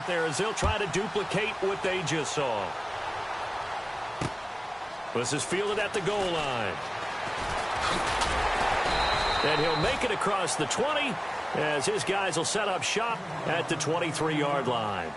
there as they'll try to duplicate what they just saw. This is fielded at the goal line. And he'll make it across the 20 as his guys will set up shop at the 23-yard line.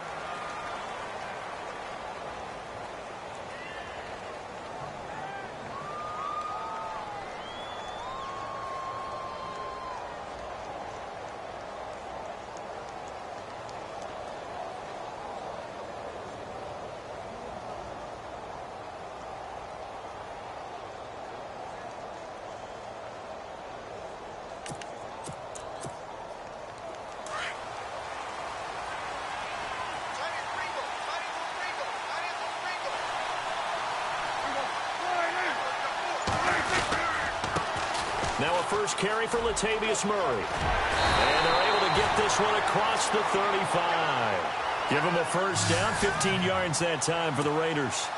Now a first carry for Latavius Murray. And they're able to get this one across the 35. Give them a first down, 15 yards that time for the Raiders.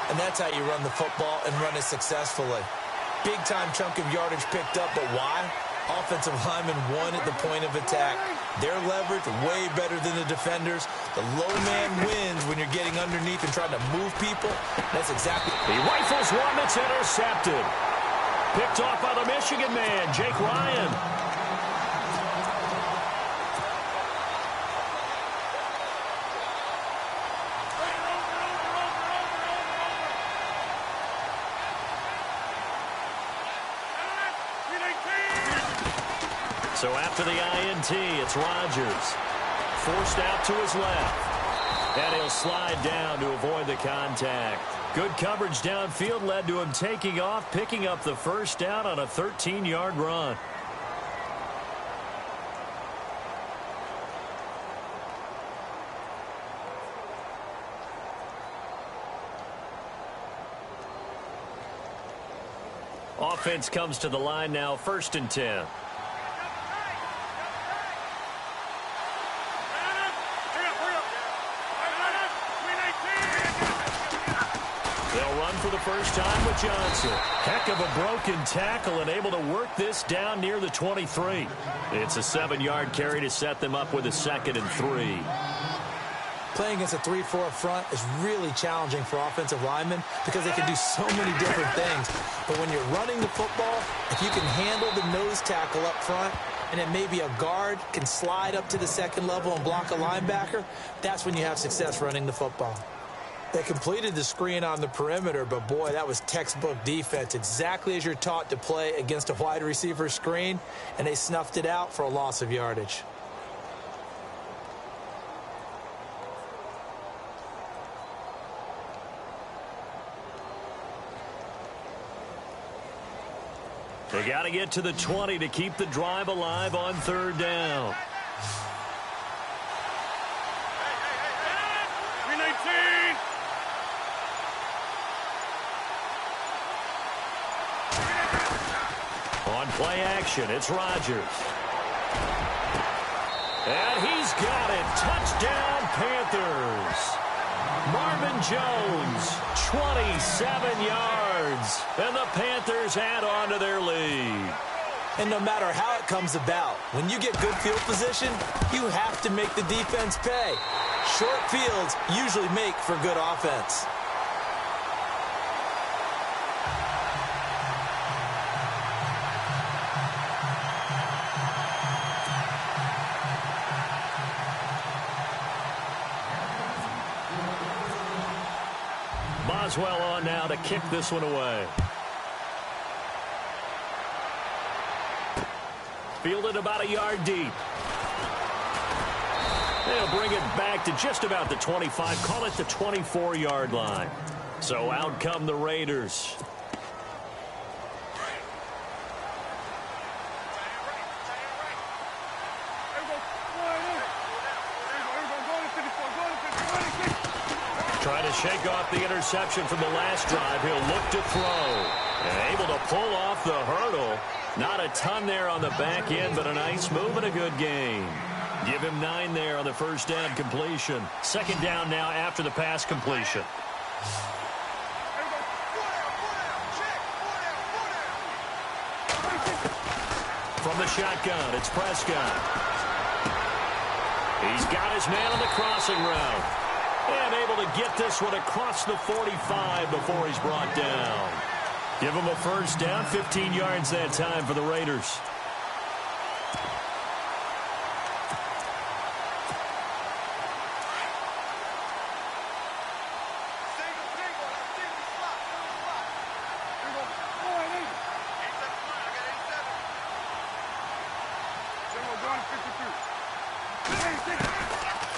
And that's how you run the football and run it successfully. Big-time chunk of yardage picked up, but why? Offensive linemen won at the point of attack. Their leverage way better than the defenders. The low man wins when you're getting underneath and trying to move people. That's exactly... He rifles one that's intercepted. Picked off by the Michigan man, Jake Ryan. So after the INT, it's Rodgers. Forced out to his left. And he'll slide down to avoid the contact. Good coverage downfield led to him taking off, picking up the first down on a 13-yard run. Offense comes to the line now, 1st and 10. For the first time with Johnson. Heck of a broken tackle and able to work this down near the 23. It's a 7-yard carry to set them up with a 2nd and 3. Playing against a 3-4 front is really challenging for offensive linemen because they can do so many different things. But when you're running the football, if you can handle the nose tackle up front and then maybe a guard can slide up to the 2nd level and block a linebacker, that's when you have success running the football. They completed the screen on the perimeter, but boy, that was textbook defense, exactly as you're taught to play against a wide receiver screen, and they snuffed it out for a loss of yardage. They got to get to the 20 to keep the drive alive on 3rd down. On play action, it's Rodgers. And he's got it. Touchdown, Panthers. Marvin Jones, 27 yards. And the Panthers add on to their lead. And no matter how it comes about, when you get good field position, you have to make the defense pay. Short fields usually make for good offense. Boswell on now to kick this one away. Fielded about a yard deep. They'll bring it back to just about the 25. Call it the 24-yard line. So out come the Raiders. Trying to shake off the interception from the last drive. He'll look to throw. And able to pull off the hurdle. Not a ton there on the back end, but a nice move and a good game. Give him 9 there on the first down completion. 2nd down now after the pass completion. From the shotgun, it's Prescott. He's got his man on the crossing route. And able to get this one across the 45 before he's brought down. Give him a first down, 15 yards that time for the Raiders.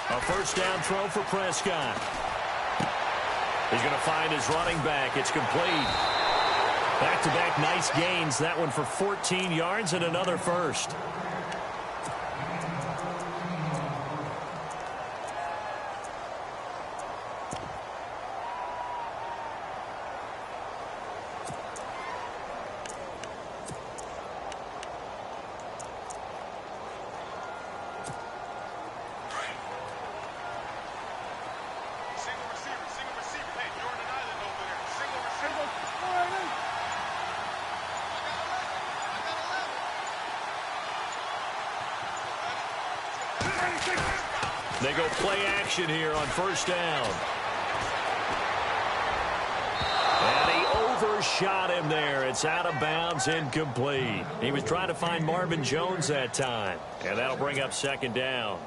A first down throw for Prescott. He's going to find his running back. It's complete. Back-to-back nice gains. That one for 14 yards and another first. They go play action here on first down. And he overshot him there. It's out of bounds, incomplete. He was trying to find Marvin Jones that time. And that'll bring up second down.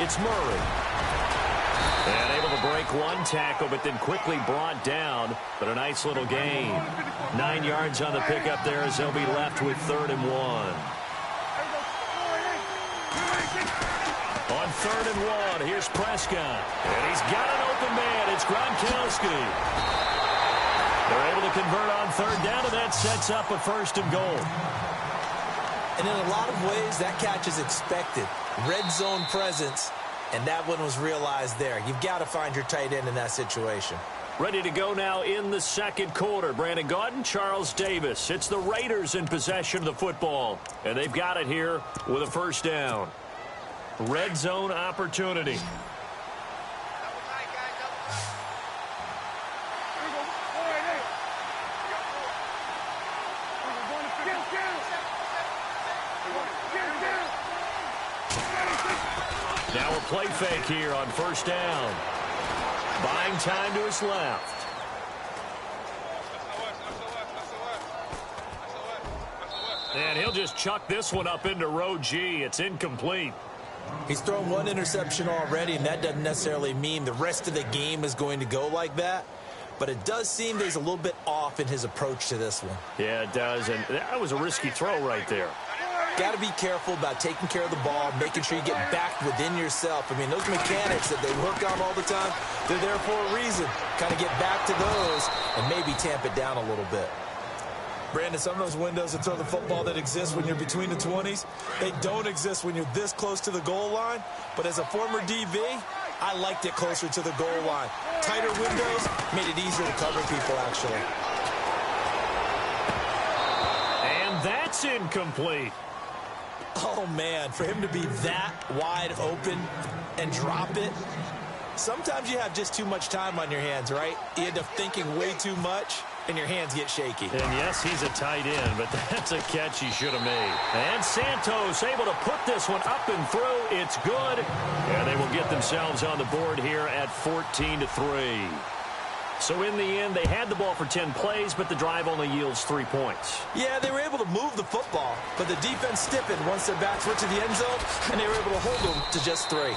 It's Murray. And able to break one tackle, but then quickly brought down. But a nice little gain. 9 yards on the pickup there as they'll be left with 3rd and 1. On 3rd and 1, here's Prescott. And he's got an open man. It's Gronkowski. They're able to convert on 3rd down, and that sets up a 1st and goal. And in a lot of ways, that catch is expected. Red zone presence, and that one was realized there. You've got to find your tight end in that situation. Ready to go now in the second quarter. Brandon Gaudin, Charles Davis. It's the Raiders in possession of the football, and they've got it here with a first down. Red zone opportunity. Now a play fake here on first down. Buying time to his left. And he'll just chuck this one up into row G. It's incomplete. He's thrown one interception already, and that doesn't necessarily mean the rest of the game is going to go like that. But it does seem that he's a little bit off in his approach to this one. Yeah, it does. And that was a risky throw right there. Got to be careful about taking care of the ball, making sure you get back within yourself. I mean, those mechanics that they work on all the time, they're there for a reason. Kind of get back to those and maybe tamp it down a little bit. Brandon, some of those windows to throw the football that exist when you're between the 20s, they don't exist when you're this close to the goal line. But as a former DV, I liked it closer to the goal line. Tighter windows made it easier to cover people, actually. And that's incomplete. Oh, man, for him to be that wide open and drop it, sometimes you have just too much time on your hands, right? You end up thinking way too much, and your hands get shaky. And, yes, he's a tight end, but that's a catch he should have made. And Santos able to put this one up and through. It's good. And they will get themselves on the board here at 14-3. So in the end, they had the ball for 10 plays, but the drive only yields 3 points. Yeah, they were able to move the football, but the defense stiffened once their backs went to the end zone, and they were able to hold them to just 3.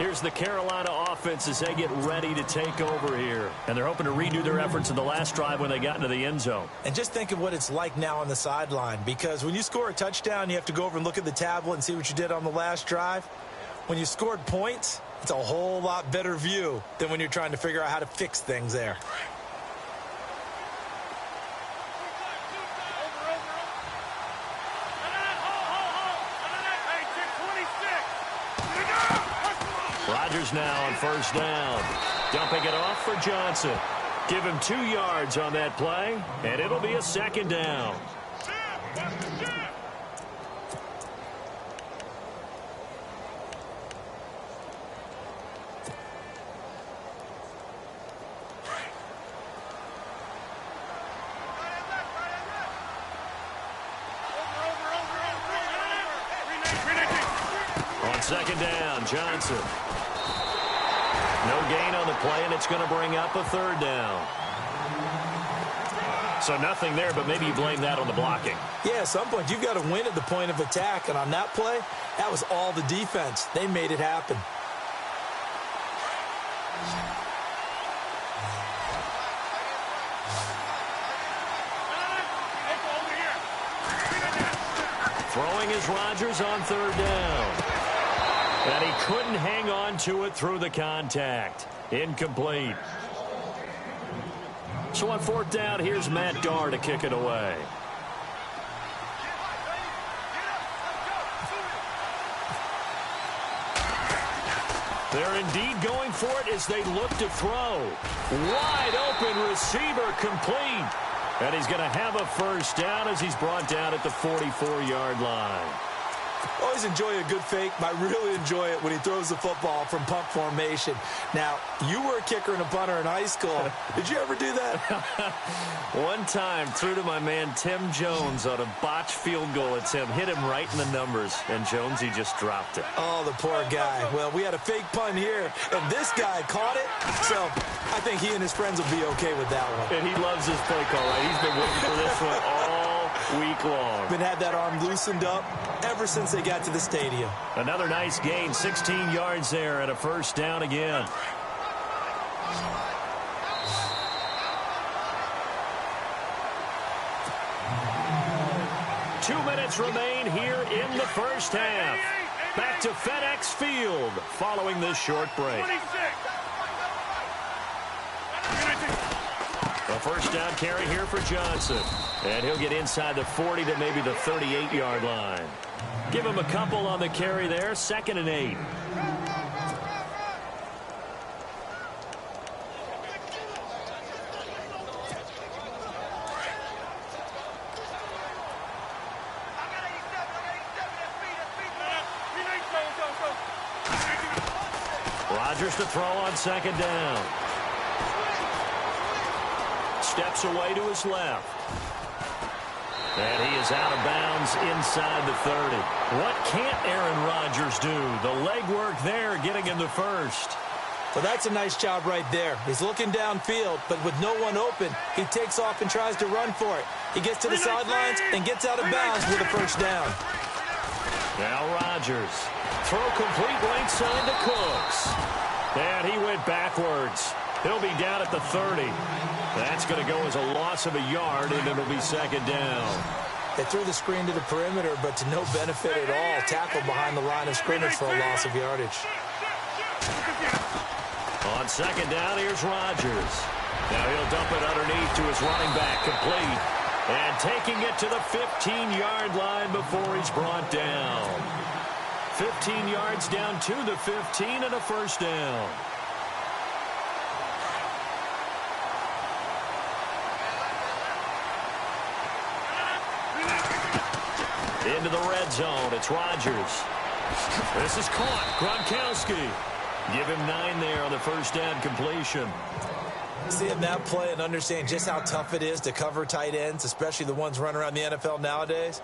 Here's the Carolina offense as they get ready to take over here. And they're hoping to redo their efforts in the last drive when they got into the end zone. And just think of what it's like now on the sideline, because when you score a touchdown, you have to go over and look at the tablet and see what you did on the last drive. When you scored points, it's a whole lot better view than when you're trying to figure out how to fix things there. Rodgers now on first down. Dumping it off for Johnson. Give him 2 yards on that play, and it'll be a second down. On second down, Johnson. No gain on the play, and it's going to bring up a third down. So nothing there, but maybe you blame that on the blocking. Yeah, at some point, you've got to win at the point of attack. And on that play, that was all the defense. They made it happen. Throwing is Rodgers on third down. And he couldn't hang on to it through the contact. Incomplete. So on fourth down, here's Matt Darr to kick it away. They're indeed going for it as they look to throw. Wide open receiver complete. And he's going to have a first down as he's brought down at the 44-yard line. Always enjoy a good fake, but I really enjoy it when he throws the football from punt formation. Now, you were a kicker and a punter in high school. Did you ever do that? One time, threw to my man Tim Jones on a botched field goal attempt. Hit him right in the numbers, and Jones, he just dropped it. Oh, the poor guy. Well, we had a fake punt here, and this guy caught it, so I think he and his friends will be okay with that one. And he loves his play call, right? He's been waiting for this one all week long. Been had that arm loosened up ever since they got to the stadium. Another nice gain, 16 yards there, and a first down again. Two minutes remain here in the first half. Back to FedEx Field following this short break. A first down carry here for Johnson. And he'll get inside the 40 to maybe the 38-yard line. Give him a couple on the carry there. 2nd and 8. Rodgers to throw on 2nd down. Steps away to his left. And he is out of bounds inside the 30. What can't Aaron Rodgers do? The legwork there getting him the first. Well, that's a nice job right there. He's looking downfield, but with no one open, he takes off and tries to run for it. He gets to the sidelines and gets out of bounds with a first down. Now Rodgers. Throw complete right side to Cooks. And he went backwards. He'll be down at the 30. That's going to go as a loss of a yard, and it'll be 2nd down. They threw the screen to the perimeter, but to no benefit at all. Tackled behind the line of scrimmage for a loss of yardage. On 2nd down, here's Rodgers. Now he'll dump it underneath to his running back, complete. And taking it to the 15-yard line before he's brought down. 15 yards down to the 15 and a first down. Into the red zone. It's Rodgers. This is caught. Gronkowski. Give him 9 there on the first down completion. Seeing that play and understand just how tough it is to cover tight ends, especially the ones running around the NFL nowadays,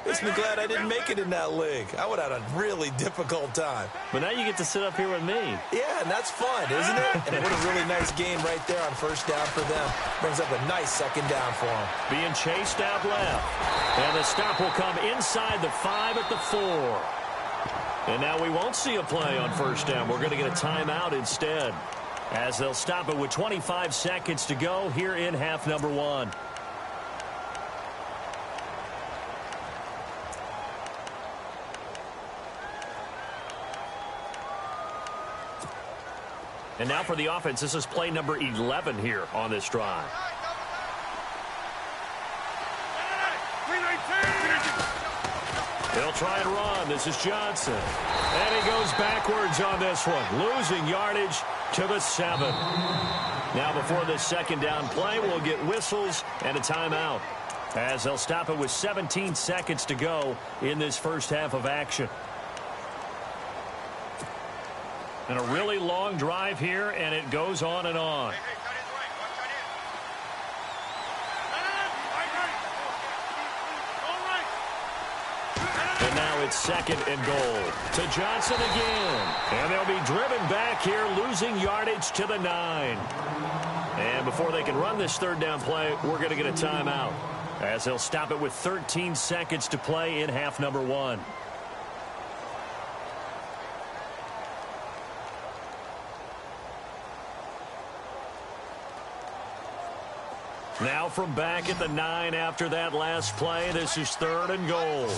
makes me glad I didn't make it in that league. I would have had a really difficult time. But now you get to sit up here with me. Yeah, and that's fun, isn't it? And what a really nice game right there on first down for them. Brings up a nice 2nd down for them. Being chased out left. And the stop will come inside the 5 at the 4. And now we won't see a play on first down. We're going to get a timeout instead, as they'll stop it with 25 seconds to go here in half number 1. And now for the offense, this is play number 11 here on this drive. They'll try and run. This is Johnson. And he goes backwards on this one, losing yardage to the 7. Now before this second down play, we'll get whistles and a timeout, as they'll stop it with 17 seconds to go in this first half of action. And a really long drive here, and it goes on and on. And now it's second and goal to Johnson again. And they'll be driven back here, losing yardage to the 9. And before they can run this third down play, we're going to get a timeout, as they'll stop it with 13 seconds to play in half number 1. Now from back at the 9 after that last play, this is third and goal.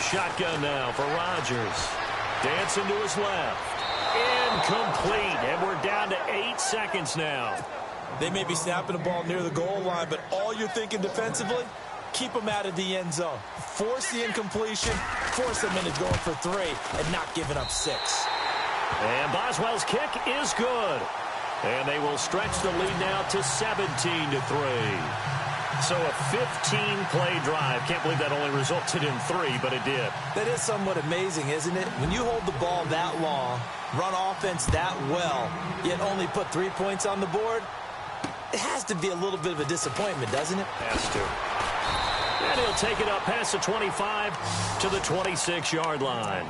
Shotgun now for Rodgers. Dancing to his left. Incomplete, and we're down to 8 seconds now. They may be snapping the ball near the goal line, but all you're thinking defensively, keep them out of the end zone. Force the incompletion, force them into going for 3, and not giving up 6. And Boswell's kick is good. And they will stretch the lead now to 17-3. So a 15-play drive. Can't believe that only resulted in 3, but it did. That is somewhat amazing, isn't it? When you hold the ball that long, run offense that well, yet only put 3 points on the board, it has to be a little bit of a disappointment, doesn't it? Has to. And he'll take it up past the 25 to the 26-yard line.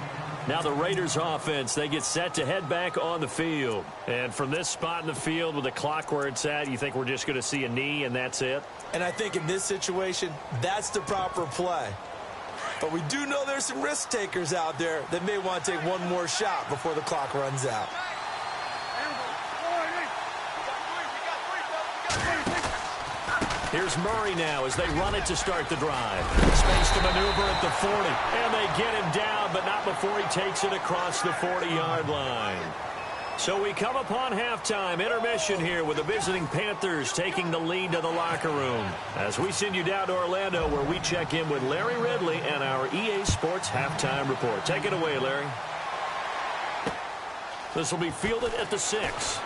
Now the Raiders offense, they get set to head back on the field. And from this spot in the field with the clock where it's at, you think we're just going to see a knee and that's it? And I think in this situation, that's the proper play. But we do know there's some risk takers out there that may want to take one more shot before the clock runs out. Here's Murray now as they run it to start the drive. Space to maneuver at the 40. And they get him down, but not before he takes it across the 40-yard line. So we come upon halftime intermission here with the visiting Panthers taking the lead to the locker room. As we send you down to Orlando, where we check in with Larry Ridley and our EA Sports halftime report. Take it away, Larry. This will be fielded at the 6.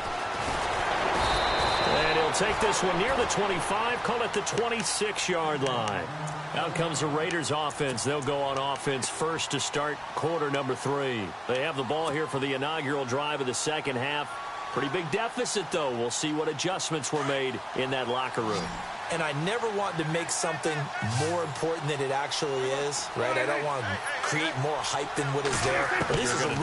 And he'll take this one near the 25, call it the 26-yard line. Out comes the Raiders offense. They'll go on offense first to start quarter number 3. They have the ball here for the inaugural drive of the second half. Pretty big deficit, though. We'll see what adjustments were made in that locker room. And I never want to make something more important than it actually is, right? I don't want to create more hype than what is there. But this is I'm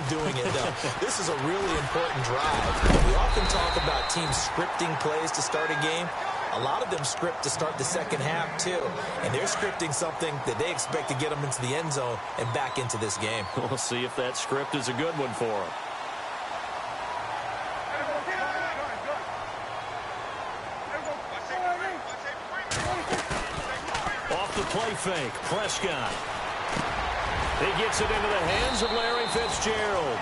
doing it, though. This is a really important drive. We often talk about teams scripting plays to start a game. A lot of them script to start the second half, too. And they're scripting something that they expect to get them into the end zone and back into this game. We'll see if that script is a good one for them. Off the play fake, Prescott. He gets it into the hands of Larry Fitzgerald.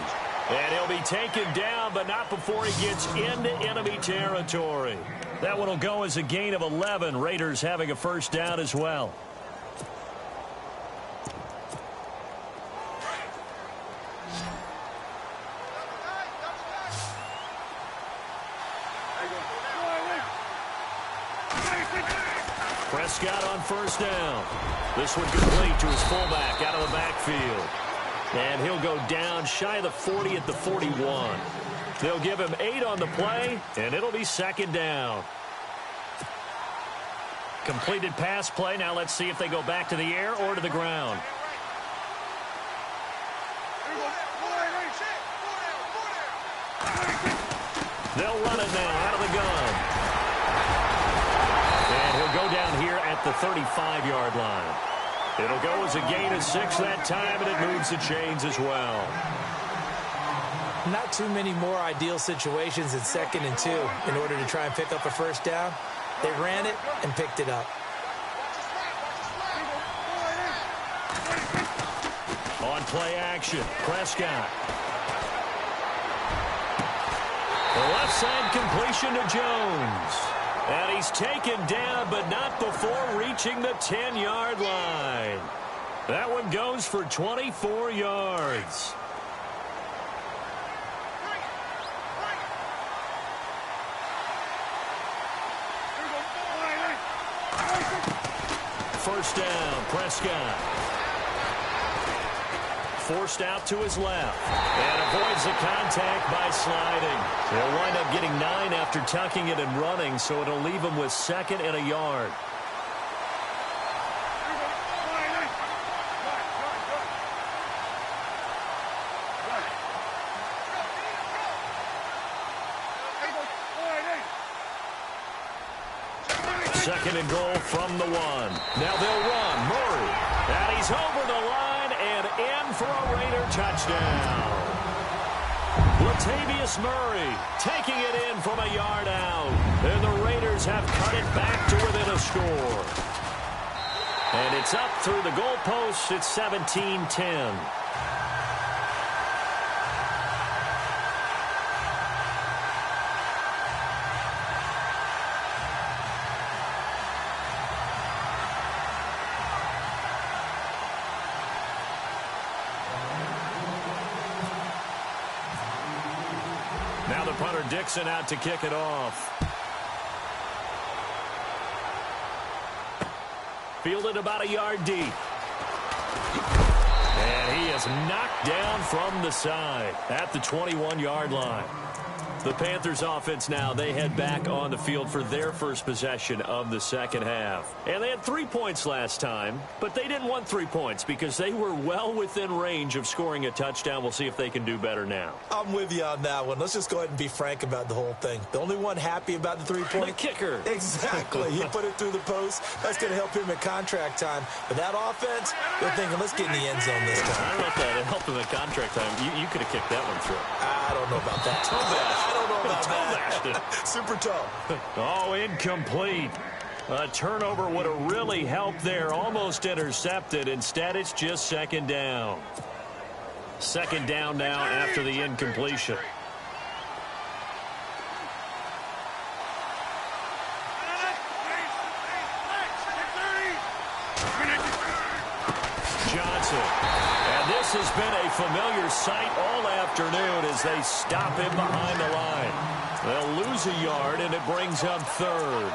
And he'll be taken down, but not before he gets into enemy territory. That one will go as a gain of 11. Raiders having a first down as well. Prescott on first down. This one complete to his fullback out of the backfield. And he'll go down shy of the 40 at the 41. They'll give him 8 on the play, and it'll be second down. Completed pass play. Now let's see if they go back to the air or to the ground. They'll run it now out of the gun. And he'll go down here at the 35-yard line. It'll go as a gain of 6 that time, and it moves the chains as well. Not too many more ideal situations in 2nd and 2 in order to try and pick up a first down. They ran it and picked it up. On play action, Prescott. The left side completion to Jones. And he's taken down, but not before reaching the 10-yard line. That one goes for 24 yards. First down, Prescott. Forced out to his left. And avoids the contact by sliding. He'll wind up getting 9 after tucking it and running, so it'll leave him with 2nd and a yard. Second and goal from the 1. Now they'll run. Murray. And he's over the line and in for a Raider touchdown. Latavius Murray taking it in from a yard out. And the Raiders have cut it back to within a score. And it's up through the goalposts. It's 17-10. Now the punter Dixon out to kick it off. Fielded about a yard deep. And he is knocked down from the side at the 21-yard line. The Panthers offense now, they head back on the field for their first possession of the second half. And they had 3 points last time, but they didn't want 3 points because they were well within range of scoring a touchdown. We'll see if they can do better now. I'm with you on that one. Let's just go ahead and be frank about the whole thing. The only one happy about the 3-point? The kicker. Exactly. He put it through the post. That's going to help him at contract time. But that offense, they're thinking, let's get in the end zone this time. I don't know if that helped him at contract time. You could have kicked that one through. I don't know about that. I don't know about that. Super tough. Oh, incomplete. A turnover would have really helped there. Almost intercepted. Instead, it's just second down. Second down now after the incompletion. Johnson. And this has been a familiar sight all afternoon as they stop him behind the line. They'll lose a yard, and it brings up third.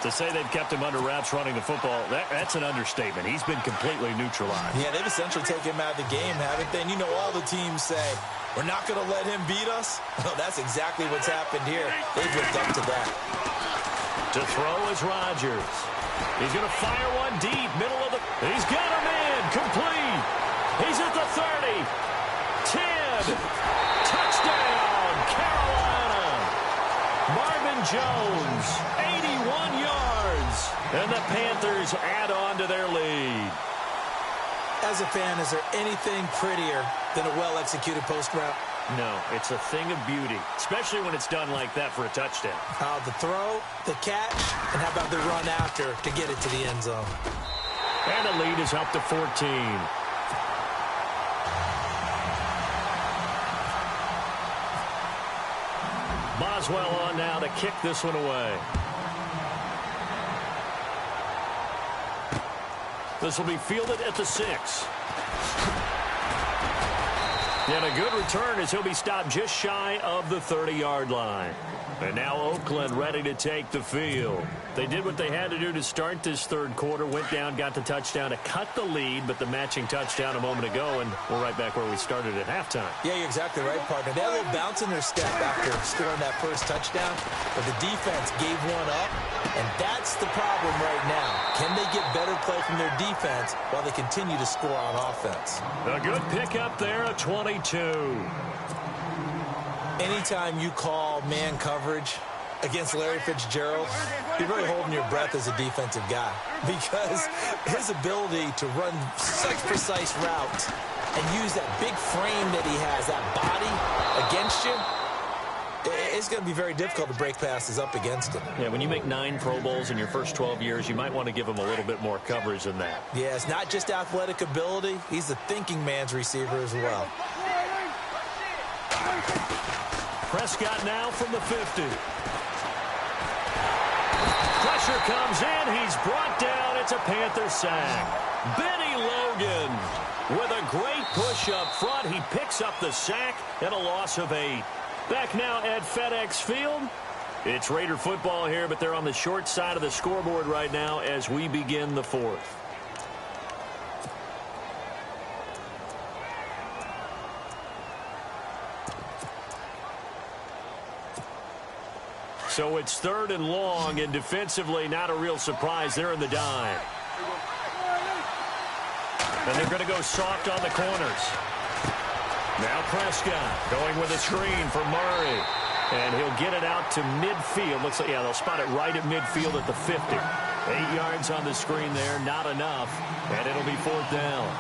To say they've kept him under wraps running the football, that's an understatement. He's been completely neutralized. Yeah, they've essentially taken him out of the game, haven't they? And you know all the teams say, we're not going to let him beat us. Well, that's exactly what's happened here. They've lived up to that. To throw is Rodgers. He's going to fire one deep, middle of the... He's got him in, complete. He's at the 30. 10. Touchdown, Carolina. Marvin Jones, 81 yards. And the Panthers add on to their lead. As a fan, is there anything prettier than a well-executed post route? No, it's a thing of beauty, especially when it's done like that for a touchdown. The throw, the catch, and how about the run after to get it to the end zone? And the lead is up to 14. Boswell on now to kick this one away. This will be fielded at the 6. And a good return as he'll be stopped just shy of the 30-yard line. And now Oakland ready to take the field. They did what they had to do to start this third quarter. Went down, got the touchdown to cut the lead, but the matching touchdown a moment ago, and we're right back where we started at halftime. Yeah, you're exactly right, partner. They had a little bounce in their step after scoring that first touchdown, but the defense gave one up, and that's the problem right now. Can they get better play from their defense while they continue to score on offense? A good pickup there, a 22. Anytime you call man coverage against Larry Fitzgerald, you're really holding your breath as a defensive guy because his ability to run such precise routes and use that big frame that he has, that body against you, It's going to be very difficult to break passes up against him. Yeah, when you make 9 Pro Bowls in your first 12 years, you might want to give him a little bit more coverage than that. Yeah, it's not just athletic ability. He's a thinking man's receiver as well. Prescott now from the 50. Pressure comes in. He's brought down. It's a Panther sack. Benny Logan with a great push up front. He picks up the sack and a loss of 8. Back now at FedEx Field. It's Raider football here, but they're on the short side of the scoreboard right now as we begin the 4th. So it's 3rd and long, and defensively not a real surprise. They're in the dime. And they're going to go soft on the corners. Now Prescott going with a screen for Murray. And he'll get it out to midfield. Looks like, yeah, they'll spot it right at midfield at the 50. 8 yards on the screen there, not enough. And it'll be 4th down.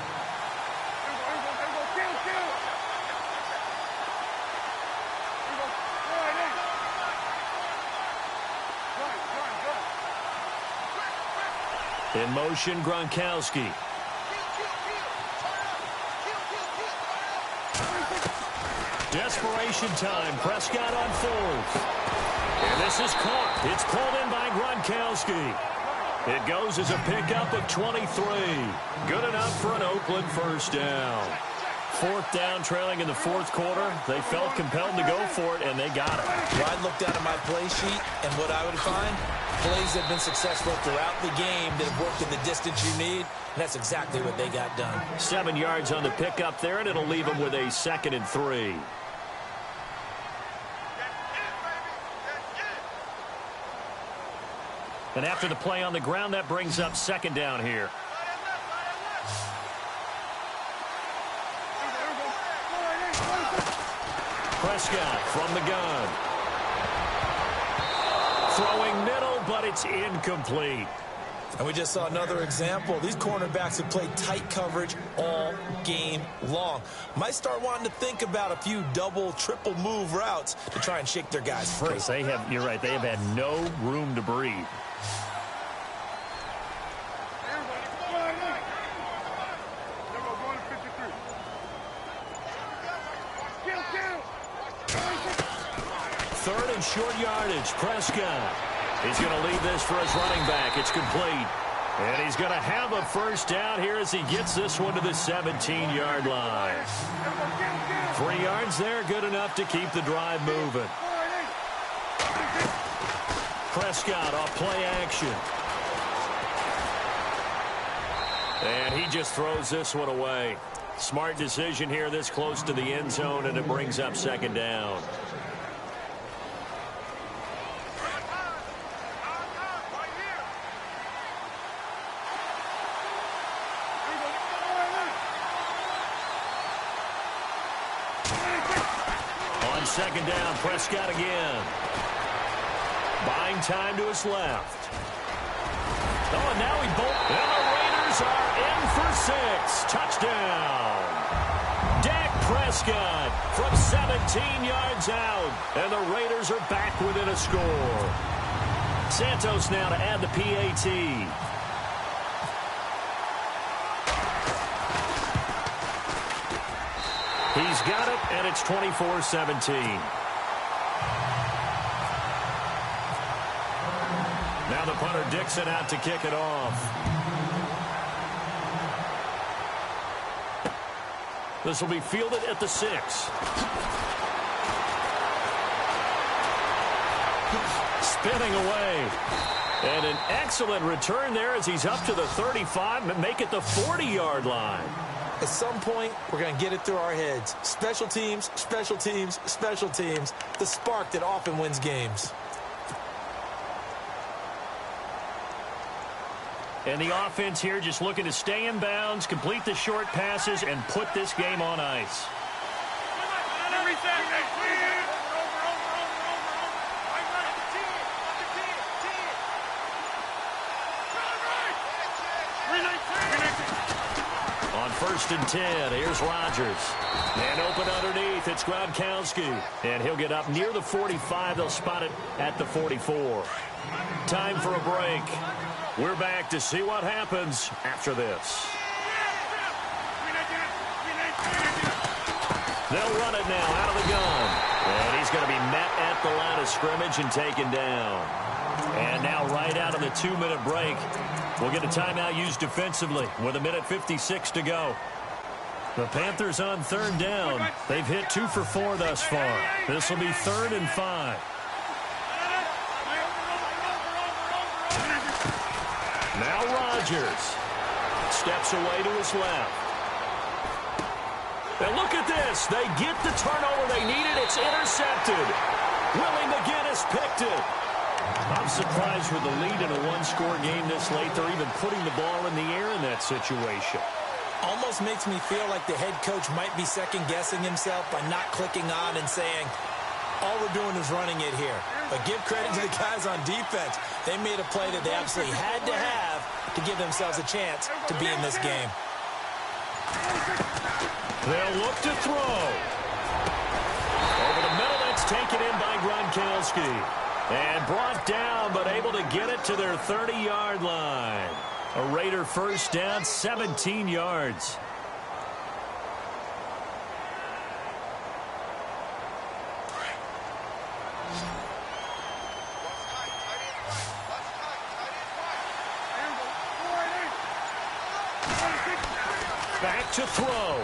In motion, Gronkowski. Desperation time. Prescott on 4th. And this is caught. It's pulled in by Gronkowski. It goes as a pickup of 23. Good enough for an Oakland first down. 4th down, trailing in the 4th quarter. They felt compelled to go for it, and they got it. Well, I'd look down at my play sheet, and what I would find, plays have been successful throughout the game that have worked in the distance you need, and that's exactly what they got done. 7 yards on the pickup there, and it'll leave them with a 2nd and 3. And after the play on the ground, that brings up 2nd down here. Prescott from the gun. Throwing middle, but it's incomplete. And we just saw another example. These cornerbacks have played tight coverage all game long. Might start wanting to think about a few double, triple move routes to try and shake their guys free. They have, you're right, they have had no room to breathe. Third and short yardage. Prescott. He's going to leave this for his running back. It's complete. And he's going to have a first down here as he gets this one to the 17-yard line. 3 yards there, good enough to keep the drive moving. Prescott off play action. And he just throws this one away. Smart decision here this close to the end zone, and it brings up 2nd down. On 2nd down, Prescott again. Buying time to his left. Oh, and now he bolts. And the Raiders are in for 6. Touchdown. Dak Prescott from 17 yards out. And the Raiders are back within a score. Santos now to add the PAT. He's got it, and it's 24-17. Now the punter Dixon out to kick it off. This will be fielded at the 6. Spinning away. And an excellent return there as he's up to the 35 and make it the 40-yard line. At some point, we're going to get it through our heads. Special teams, special teams, special teams. The spark that often wins games. And the offense here just looking to stay in bounds, complete the short passes, and put this game on ice. On first and 10. Here's Rodgers. And open underneath. It's Gronkowski. And he'll get up near the 45. They'll spot it at the 44. Time for a break. We're back to see what happens after this. They'll run it now out of the gun. And he's going to be met at the line of scrimmage and taken down. And now right out of the 2-minute break, we'll get a timeout used defensively with 1:56 to go. The Panthers on third down. They've hit 2 for 4 thus far. This will be 3rd and 5. Now Rodgers steps away to his left. And look at this. They get the turnover they needed. It's intercepted. Willie McGinnis picked it. I'm surprised with the lead in a one-score game this late. They're even putting the ball in the air in that situation. Almost makes me feel like the head coach might be second-guessing himself by not clicking on and saying, all we're doing is running it here. But give credit to the guys on defense. They made a play that they absolutely had to have to give themselves a chance to be in this game. They'll look to throw. Over the middle, that's taken in by Gronkowski. And brought down, but able to get it to their 30-yard line. A Raider first down, 17 yards. Back to throw.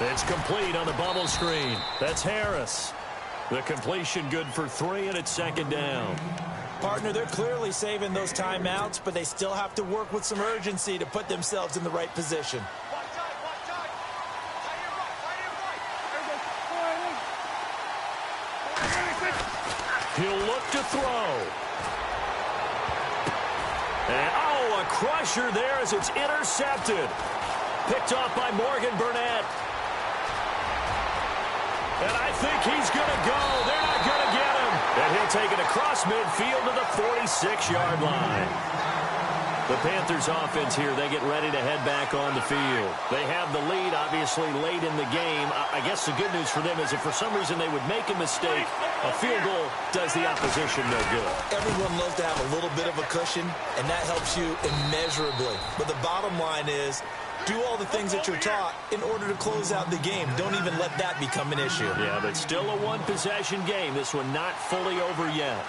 It's complete on the bubble screen. That's Harris. The completion good for 3, and it's 2nd down. Partner, they're clearly saving those timeouts, but they still have to work with some urgency to put themselves in the right position. He'll look to throw. And, a crusher there as it's intercepted. Picked off by Morgan Burnett. And I think he's going to go. They're not going to get him. And he'll take it across midfield to the 46-yard line. The Panthers offense here, they get ready to head back on the field. They have the lead, obviously, late in the game. I guess the good news for them is if for some reason they would make a mistake, a field goal does the opposition no good. Everyone loves to have a little bit of a cushion, and that helps you immeasurably. But the bottom line is, do all the things that you're taught in order to close out the game. Don't even let that become an issue. Yeah, but still a one-possession game. This one not fully over yet.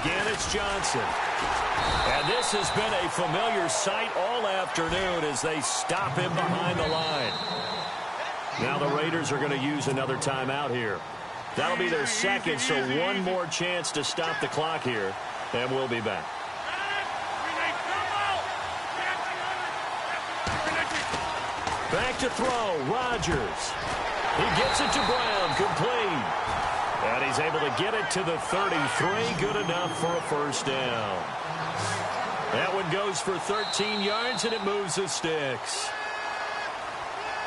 Again, it's Johnson. And this has been a familiar sight all afternoon as they stop him behind the line. Now the Raiders are going to use another timeout here. That'll be their second, so one more chance to stop the clock here, and we'll be back. Back to throw, Rodgers. He gets it to Brown, complete. And he's able to get it to the 33, good enough for a first down. That one goes for 13 yards, and it moves the sticks.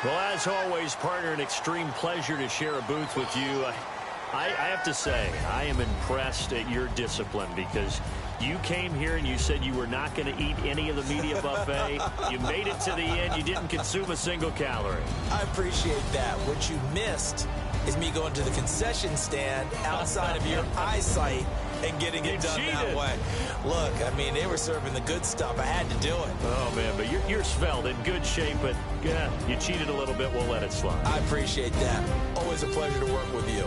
Well, as always, partner, an extreme pleasure to share a booth with you. I have to say, I am impressed at your discipline because you came here and you said you were not going to eat any of the media buffet. You made it to the end. You didn't consume a single calorie. I appreciate that. What you missed is me going to the concession stand outside of your eyesight and getting it done that way. Look, I mean, they were serving the good stuff. I had to do it. Oh, man, but you're svelte, in good shape, but yeah, you cheated a little bit. We'll let it slide. I appreciate that. Always a pleasure to work with you.